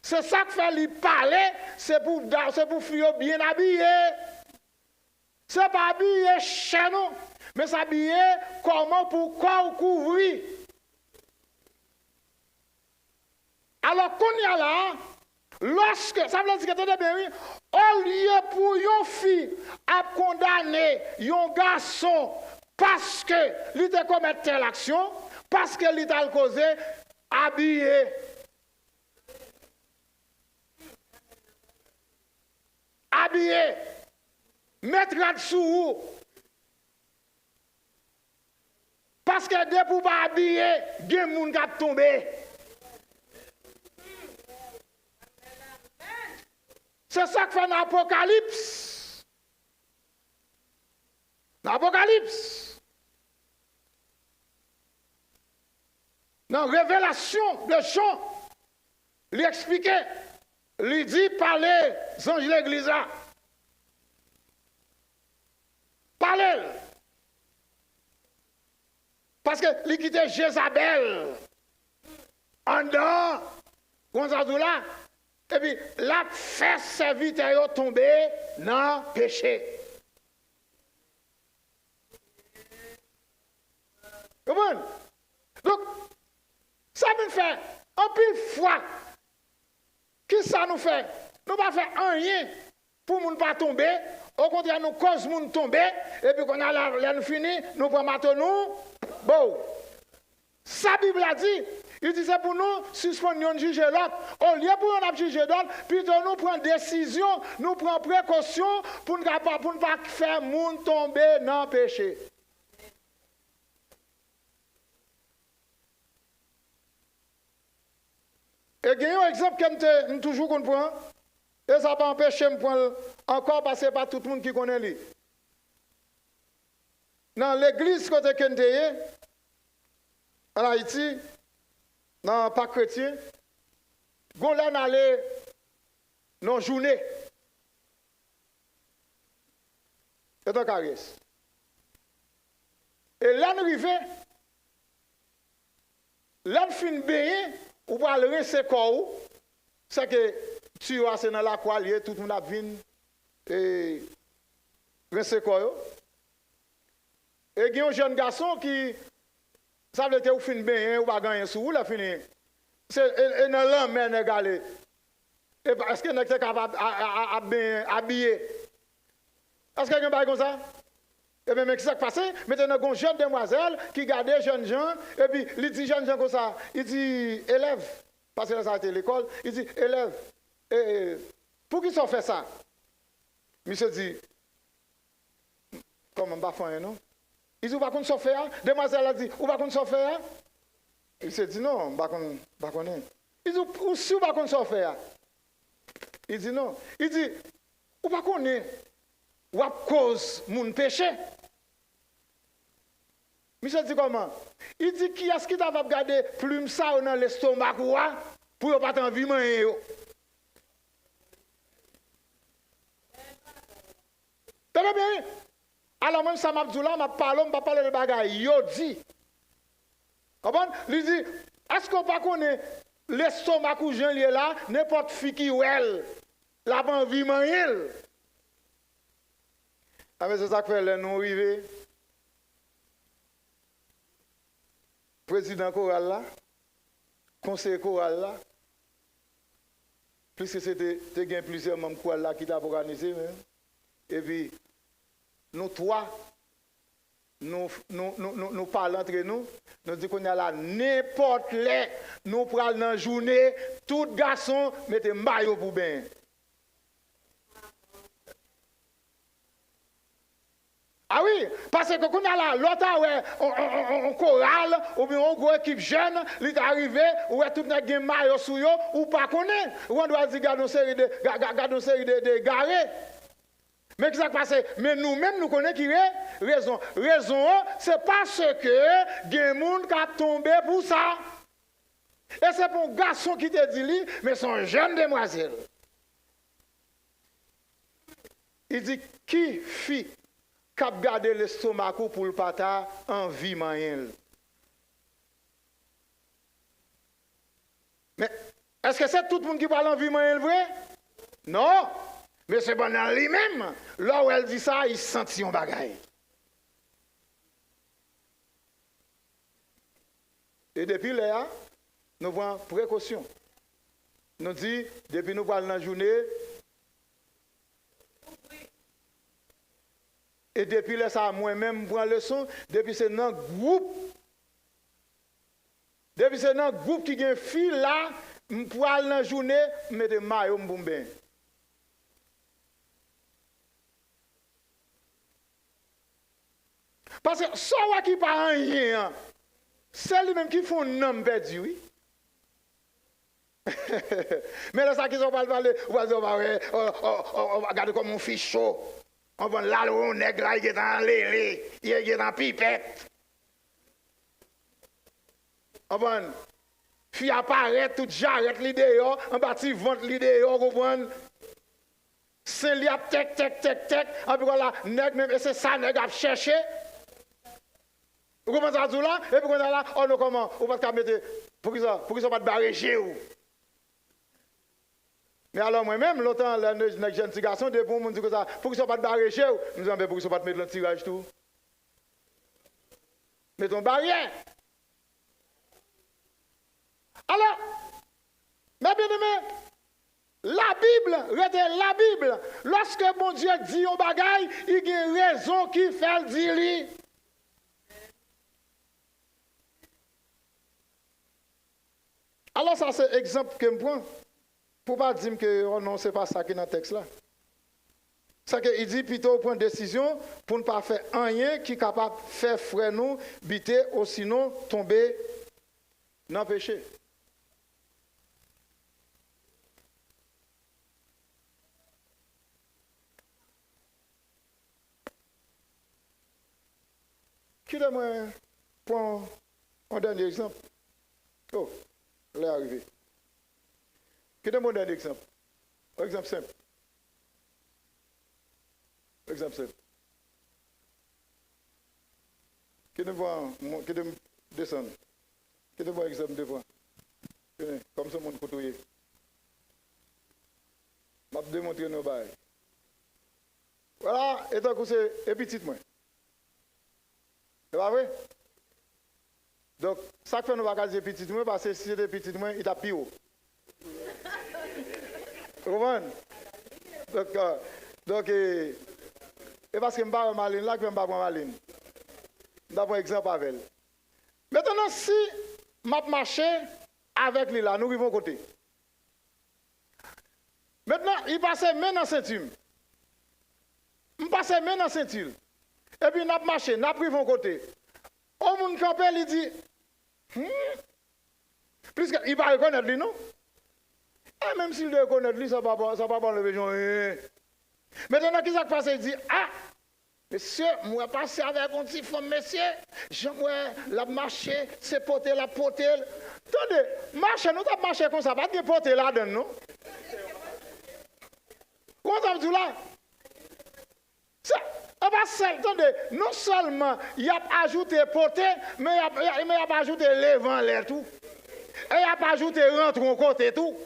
C'est ça que fait lui parler, c'est pour faire bien habillé. C'est pas habillé chez nous, mais c'est habillé comment pour corps couvrir. Alors qu'on y a là, lorsque, ça veut dire que bien oui, au lieu pour une fille à condamner un garçon parce que il a commis telle action, parce que il a causé, habillé. Habillé. Mettre là-dessous. Parce que dès pour pas habiller, il y a des gens qui sont tombés. C'est ça que fait l'Apocalypse. L'Apocalypse. Dans Révélation, le chant, il expliquait, il dit, parlez, anges de l'église. Parlez. Parce que il quittait Jézabel. En dedans, comme ça là. Et puis, la fait serviteur tomber dans le péché. Comment? Donc, ça nous fait un pile fois. Qu'est-ce que ça nous fait? Nous ne pas faire rien pour ne pas tomber. Au contraire, nous cause de tomber. Et puis, quand on a nous fini, nous prenons maintenant. Bon. Sa Bible a dit. Il disait pour nous, suspendons juger l'autre. Au lieu pour nous juger l'autre, plutôt nous prenons décision, nous prenons précaution pour ne pas faire monde tomber dans le péché. Et il y a un exemple que nous toujours comprend, et ça va empêcher de prendre encore passer par tout le monde qui connaît lui. Dans l'église côté Kenteye, en Haïti, dans pas chrétien, on là allé dans journée. C'est un caresse. Et là nous arrivons, là nous fin baigner, ou pas le rester corps, c'est que tu as c'est dans la croix lié, tout le monde a venu et rester corps. Et il y a un jeune garçon qui ça veut dire que vous finissez bien, ou pas gagner sous, la fini. C'est un homme, mais égalé. Est-ce que vous êtes capable de bien habiller? Est-ce que vous avez comme ça? Et bien, qu'est-ce qui s'est passé? Maintenant, il y a une jeune demoiselle qui garde les jeunes gens, et puis il dit jeunes gens comme ça, il dit élève, parce que ça a été l'école, il dit élève, pour qui ça fait ça? Monsieur dit, comment on va faire, non? Il dit, vous ne pouvez pas faire. Demoiselle a dit, vous ne pouvez pas faire. Il s'est dit, non, je ne peux pas. Il dit, ou si vous ne pouvez pas faire. Il dit, non. Il dit, vous ne pouvez pas. Ou à cause de mon péché. Michel dit comment? Il dit, qui est-ce qui t'a gardé plume ça dans l'estomac pour ne pas t'envie de Très bien. Alors même ça m'a dit là, m'a parlé de bagaille. Yo dit. Comprends? Il dit, est-ce qu'on pas connaît l'estomac où Jean lié là, n'importe qui qui ou elle, la pas envie de manger. Ah mais c'est ça que fait les nous arriver. Président choral là, conseiller choral là, puisque c'était plusieurs membres choral là qui t'a organisé même. Et puis nous trois, nous parlons entre nous, nous disons qu'on a là n'importe les, nous prenons dans la journée, tout garçon mettez maillot pour bien. Ah oui, parce que quand on a là, l'autre, ouais, on chorale, ou bien on gros équipe jeune, il est arrivé, ou tout le monde maillot sous yo, ou pas connaît, ou on doit dire, garde une série de garés. Mais qu'est-ce qui s'est passé? Mais nous-mêmes, nous connaissons qui est raison. Raison, c'est parce que il y a des gens qui ont tombé pour ça. Et c'est pour un garçon qui te dit, mais son jeune demoiselle. Il dit, qui fit cap garder l'estomac pour le pata en vie moyenne. Mais est-ce que c'est tout le monde qui parle en vie moyenne vrai? Non. Mais c'est bon dans lui-même. Là où elle dit ça, il sentit un bagaille. Et depuis là, nous prenons précaution. Nous disons, depuis nous parlons dans la journée, et depuis là, ça, moi-même, je prends le leçon, depuis c'est dans le groupe. Depuis c'est dans le groupe qui a une fille là, pour aller dans la journée, je mets des maillots pour me. Parce que ça qui pas rien, c'est lui-même qui font un nom perdu, oui. Mais là, ça qui sont pas parler, on va dire, on va regarder comme un fiche chaud. On va là, on est là, il est dans l'élé, il est dans pipette. On va, fille apparaît, tout j'arrête l'idée, on bâtit vente l'idée, on comprend. C'est lui, tec, et puis là, nèg même, et c'est ça, nèg a cherché. Vous commencez à tout là, et puis on a là, oh non, comment, on va te mettre, pour qu'ils ne soient pas de barrer chez vous. Mais alors moi-même, longtemps, les jeunes garçons, des bons monde dit ça, pour qu'ils ne soient pas de barrer chez vous, nous disons, pour qu'ils ne soient pas de mettre le tirage tout. Mettons barrière. Alors, mes bien-aimés, la Bible, regardez la Bible, lorsque mon Dieu dit au bagaille, il y a une raison qui fait le dire. Alors ça c'est exemple que je prends. Pour ne pas dire que oh non, ce n'est pas ça qui est dans le texte là. C'est qu'il dit plutôt prendre décision pour ne pas faire rien qui est capable de faire frère nous, biter ou sinon tomber dans le péché. Qui de moi prend un dernier exemple? Oh, là est arrivé. Qui de moi un dernier exemple? Un exemple simple. Exemple simple. Qui de moi descendre? Qui de moi exemple de fois? Comme ça, mon côtoyer. Je vais démontrer nos bails. Voilà, et donc c'est petit moi. C'est pas vrai? Donc, ça fait nous va dire petit moi parce que si c'est petit moi, il t'a pire. Vous comprenez? Donc, et parce que je ne suis pas maline là, que je ne suis pas maline. Je vais prendre un exemple avec elle. Maintenant, si je marche avec lui là, nous arrivons côté. Maintenant, il passe main dans la ceinture. Je passe main dans la ceinture. Et puis, nous marché, nous arrivons côté. Au monde campé, il dit, puisqu'il va reconnaître lui, non? Et même s'il reconnaît lui, ça ne va pas enlever les gens. Maintenant, qu'est-ce qui se passe? Il dit, ah, monsieur, moi, passer avec un petit femme, monsieur, la marché, c'est porter la porter. Attendez, marcher, nous avons marché comme ça, pas de porter là-dedans, non? Comment ça veut dire là? Attendez, non seulement il a ajouté porter, mais il a ajouté levant l'air tout. Et il a ajouté rentrer au côté tout.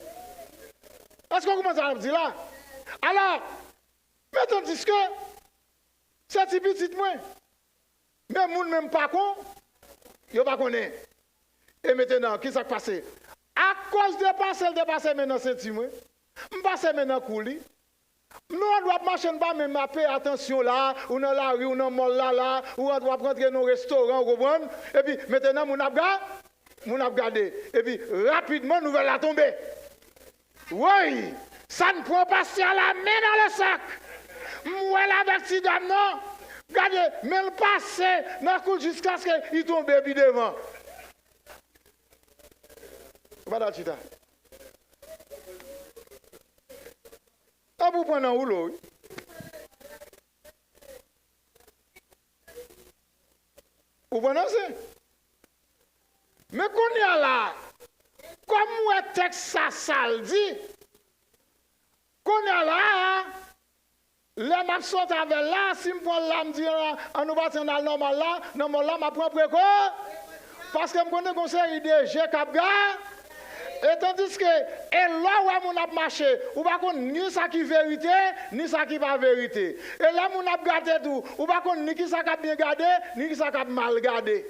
Est-ce qu'on commence à dire là? Alors, mais tandis que c'est petit moins. Mais les gens même pas con, ils ne pas connaissent. Et maintenant, qu'est-ce qui s'est passé? À cause de passer maintenant c'est petit moins, je passe maintenant coulis. Nous, on doit marcher, on doit même faire attention là, ou dans la rue, ou dans le mall là, ou on doit rentrer dans le restaurant, et puis maintenant, on a regardé. Et puis rapidement, nous allons la tomber. Oui, ça ne prend pas à la main dans le sac. Moi, avec si dame, non. Regardez, mais le passé, dans le coup jusqu'à ce qu'il tombe puis devant. Voilà, Chita. Ah, vous prenez un rouleau. Vous prenez ça? Mais qu'on y a là, comme le texte ça le dit, qu'on y a là, les maps sont avec là, si je prends là, je dis, on nous va dans le normal là, je prends préco, parce que je connais conseil de G Capga, et tandis que, et là où on a marché, on va connaître ni ça qui est vérité, ni ça qui n'est pas vérité. Et là où on a gardé tout, on va connaître ni qui ça qui a bien gardé, ni qui ça qui a mal gardé.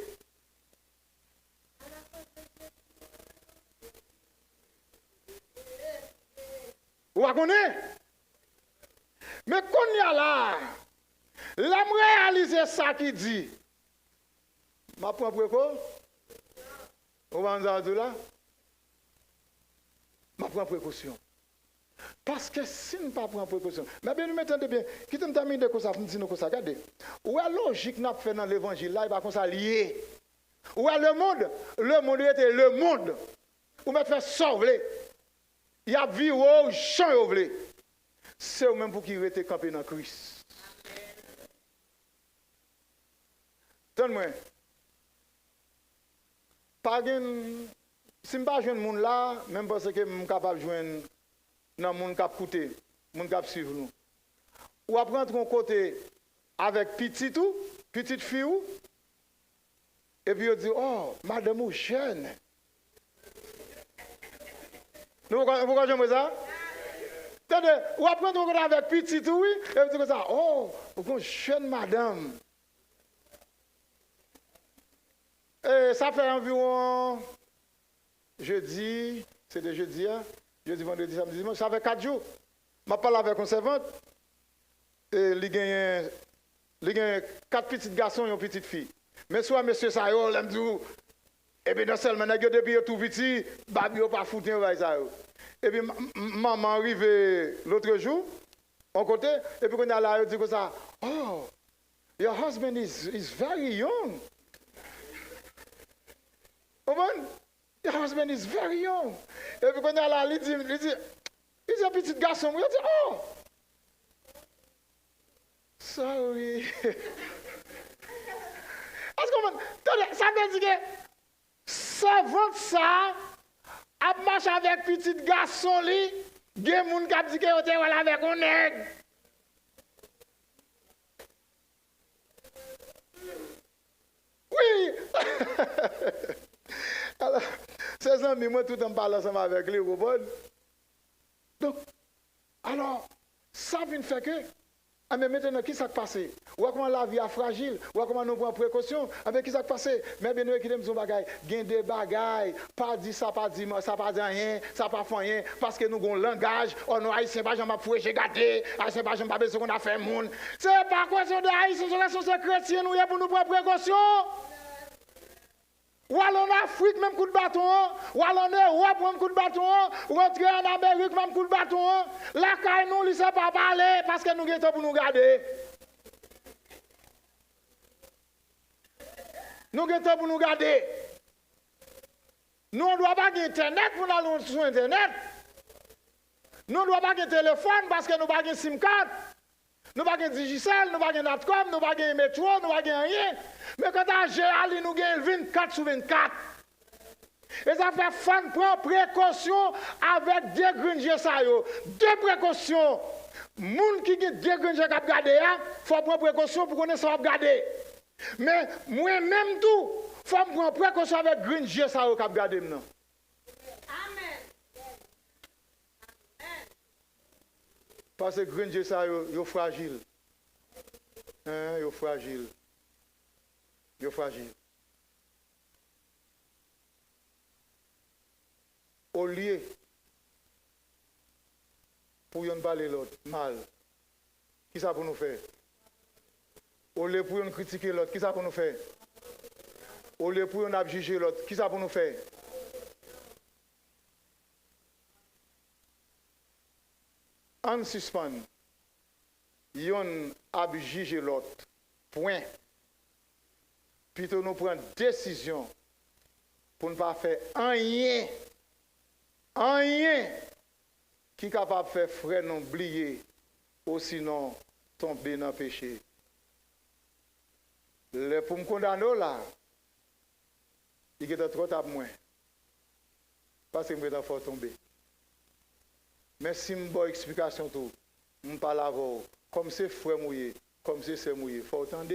Vous connaissez? Mais qu'on y a là, l'homme réaliser ça qui dit. Ma prends préco. Vous va en dire là? Ma prends précaution. Parce que si nous ne prenons pas précaution, mais bien nous mettons bien, qui t'aime terminer comme ça, nous disons comme ça, regardez. Où est logique n'a fait dans l'évangile là, il va comme ça lié. Où est le monde était le monde. Où mettre faire sauver. Il y a vie au champ ouvré. C'est eux même pour qui rester campé dans Christ. Donne-moi. Pas si je ne pas joindre monde là, même parce que je suis capable de joindre dans le monde qui a coûté, le monde qui a suivre nous. Ou apprendre mon côté avec petite fille, et puis on dit, oh, madame ou jeune. Vous comprenez ça? Ou après, on va avec petit, oui, et puis comme ça, oh, vous jeune madame. Et ça fait environ jeudi, c'était jeudi, hein? Jeudi, vendredi, samedi, dimanche, ça fait 4 jours. Je parle avec une servante, et il y a 4 petits garçons et une petite fille. Mais soit monsieur Sayo, l'aime dit, et puis non seulement, depuis tout petit, babi n'a pas foutu un ça. Et puis maman arrive l'autre jour, en côté, et puis quand elle a là, elle dit comme ça, oh, your husband is very young. Your husband is very young. Et puis quand elle a là, il dit, il un petit garçon. Il dit, oh, sorry. Ça veut dire que servante ça, a marché avec petit garçon li, gen moun k'ap di ke yote wala avec un nèg. Oui. Alors, ces amis, moi tout en parlant ensemble avec lui, vous voyez. Donc, alors, ça vient faire que, ah mais maintenant, qui s'est passé? Ou comment la vie est fragile? Ou comment nous prenons précaution? Ah mais qui s'est passé? Mais bien nous qui aimons bagaille, gain des bagailles, pas dit ça, pas dit rien, ça pas fait rien, parce que nous avons un langage, on nous haïtiens pas jamais fouet, j'ai gâté, haïtiens pas jamais besoin qu'on a fait monde. C'est pas question de haïtiens, c'est chrétien, nous pour nous prendre précaution. Ou allons en Afrique, même coup de bâton, ou allons en Europe, même coup de bâton, ou rentrer en Amérique, même coup de bâton. La caille, nous, ne sait pas parler parce que nous sommes pour nous garder. Nous sommes pour nous garder. Nous ne doit pas avoir Internet pour nous aller sur Internet. Nous ne doit pas avoir téléphone parce que nous n'avons pas de SIM card. Nous n'avons pas de Digicel, nous n'avons pas de Natcom, nous n'avons pas de métro, nous n'avons pas rien. Mais quand on a GALI, nous avons 24 sur 24. Et ça fait fan prendre précaution avec deux grands. Deux précautions. Les gens qui ont deux grands qui garder, il faut prendre précaution pour qu'on soit garder. Mais moi-même tout, il faut prendre précaution avec grands qui ont garder. Parce que les grands sont fragiles. Ils sont fragiles. Ils sont fragiles. Au lieu pour ne parler l'autre mal, qui ça pour nous faire? Au lieu pour nous critiquer l'autre, qui ça pour nous faire? Au lieu pour nous juger l'autre, qui ça pour nous faire? En suspens, yon a jugé l'autre Point. Plutôt nous prendre décision pour ne pas faire rien qui est capable de faire frère nous oublier ou sinon tomber dans le péché. Pour me condamner là, il est trop tard moins. Parce que je vais faire tomber. Mais si je me donne explication tout, je parle avec vous, comme c'est frère mouillé, comme c'est mouillé, il faut attendre.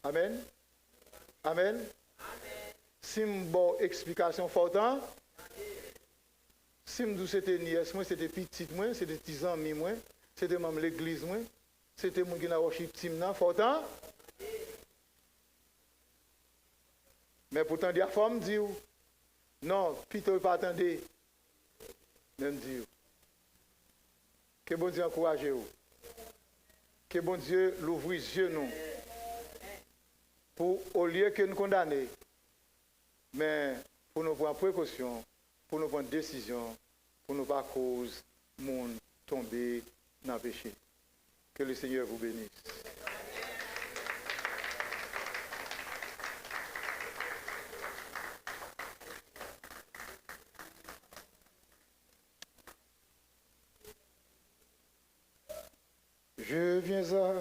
Amen. Amen. Si je me donne explication, il faut attendre. Si je me dis c'était nièce, c'était petite, c'était petits amis, c'était même l'église, c'était mon qui n'a pas worship team, il faut attendre. Mais pourtant, il y a femme dit, non, plutôt pas attendre. Même dire. Que bon Dieu encourage vous. Que bon Dieu l'ouvre les yeux nous. Pour, au lieu que nous condamner, mais pour nous prendre précaution, pour nous prendre décision, pour ne pas cause monde tomber dans le péché. Que le Seigneur vous bénisse. Je viens à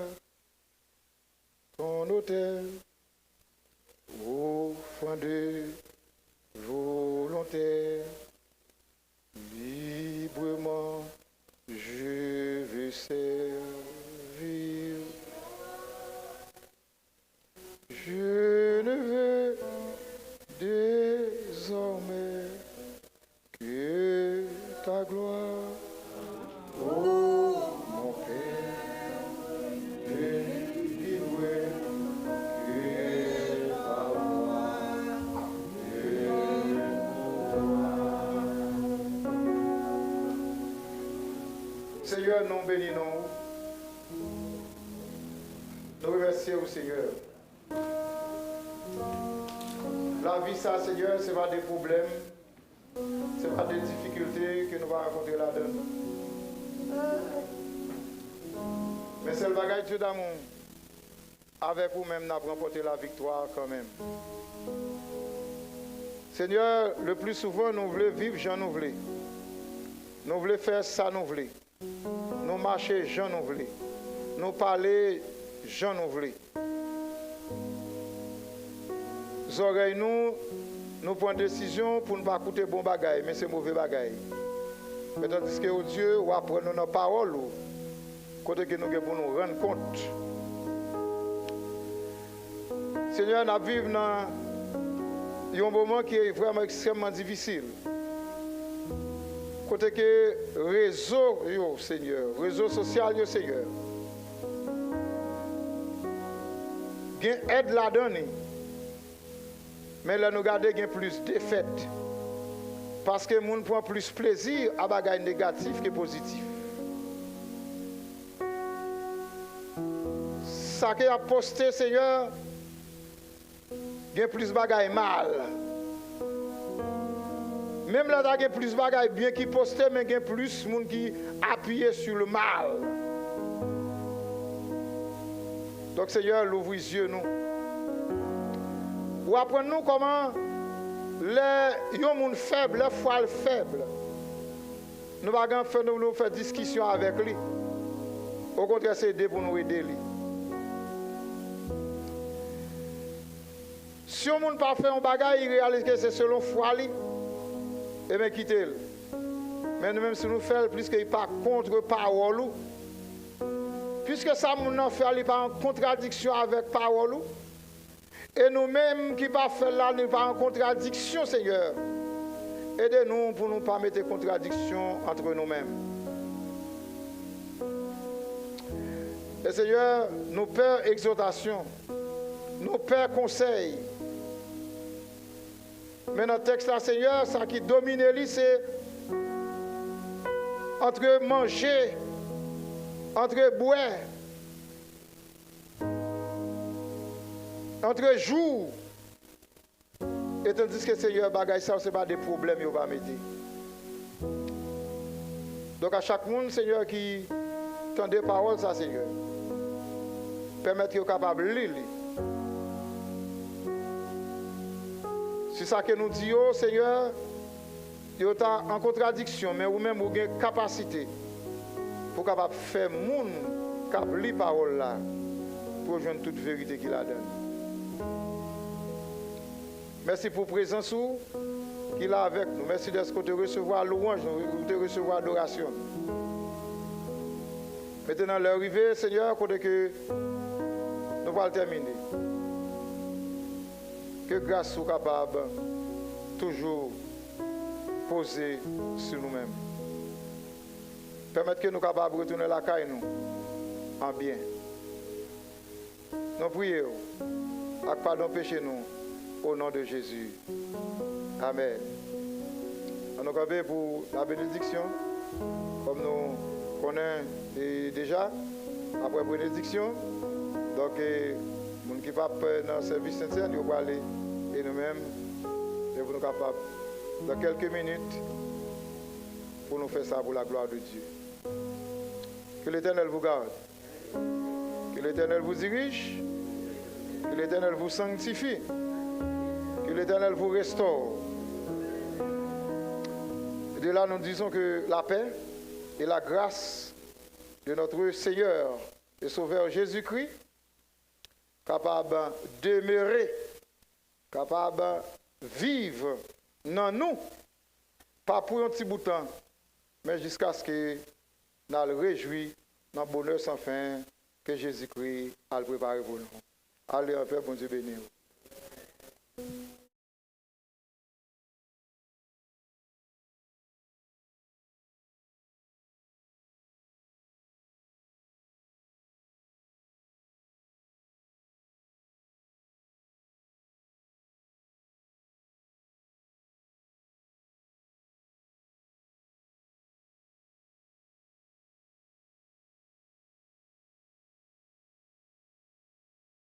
ton autel, offrant de volontaire, librement je veux servir. Je ne veux désormais que ta gloire. Seigneur, nous bénissons. Nous remercions au Seigneur. La vie, ça, Seigneur, ce n'est pas des problèmes, ce n'est pas des difficultés que nous allons rencontrer là-dedans. Mais c'est le bagage Dieu d'amour. Avec vous-même, nous avons remporté la victoire quand même. Seigneur, le plus souvent, nous voulons vivre, j'en nous voulons. Nous voulons faire ça, nous voulons. Nous marcher, j'en nous voulons. Nous parler, j'en nous voulons. Les oreilles, nous prenons décision pour ne pas écouter bon bagaille, mais c'est mauvais bagaille. Mais tandis que Dieu, ou après nos paroles, côté que nous devons nous rendre compte. Seigneur, nous vivons dans un moment qui est vraiment extrêmement difficile. Côté que réseau, Seigneur, réseau social, Seigneur, il y a aide la donner. Mais là, nous regardons qu'il y a plus d'effets. Parce que les gens prennent plus plaisir à des choses négatives que positifs. Ça qui a posté, Seigneur, il y a plus de choses mal. Même là, il y a plus de choses bien qui postent, mais il y a plus de gens qui appuient sur le mal. Donc, Seigneur, l'ouvre les yeux, nous. Ou apprenez-nous comment les gens faibles, les fois faibles, nous allons faire discussion avec lui. Au contraire, c'est aider pour nous aider lui. Si on ne pas fait un bagage, il réalise que c'est selon foi lui. Et bien quittez-le. Mais même si nous faisons plus qu'il pas contre parole, puisque ça nous fait aller pas en contradiction avec parole, et nous-mêmes qui pas faire là, nous pas en contradiction, Seigneur. Aidez-nous pour ne pas mettre contradiction entre nous-mêmes. Et Seigneur, nous perdons exhortation, nous perdons conseil. Mais dans le texte là, Seigneur, ça qui domine, c'est entre manger, entre boire, entre jours. Et tandis que Seigneur, bagay ça, ce n'est pas des problèmes qu'il va mettre. Donc à chaque monde, Seigneur, qui tend des paroles, ça, Seigneur, permettre qu'ils capable de lire. C'est ça que nous disons, Seigneur, il est en contradiction, mais vous-même, vous avez une capacité pour capable faire moun qui lit parole là pour joindre toute vérité qu'il a donne. Merci pour la présence qu'il a avec nous. Merci de ce que tu recevoir louange, de recevoir adoration. Maintenant, l'arrivée, Seigneur, côté que nous allons terminer. Que grâce soit capable toujours poser sur nous-mêmes. Permettre que nous soyons capables de retourner la caille nous en bien. Nous prions avec pardon péché nous au nom de Jésus. Amen. On nous campé pour la bénédiction, comme nous connaissons déjà, après la bénédiction. Donc, les gens qui ne sont pas dans le service sincère, nous allons aller et nous-mêmes, nous sommes capables, dans quelques minutes, pour nous faire ça pour la gloire de Dieu. Que l'Éternel vous garde, que l'Éternel vous dirige, que l'Éternel vous sanctifie, que l'Éternel vous restaure. Et de là, nous disons que la paix et la grâce de notre Seigneur et Sauveur Jésus-Christ, capable de demeurer, capable de vivre dans nous, pas pour un petit bout de temps, mais jusqu'à ce que nous le réjouissions dans le bonheur sans fin que Jésus-Christ a préparé pour nous. Allez en paix, bon Dieu béni.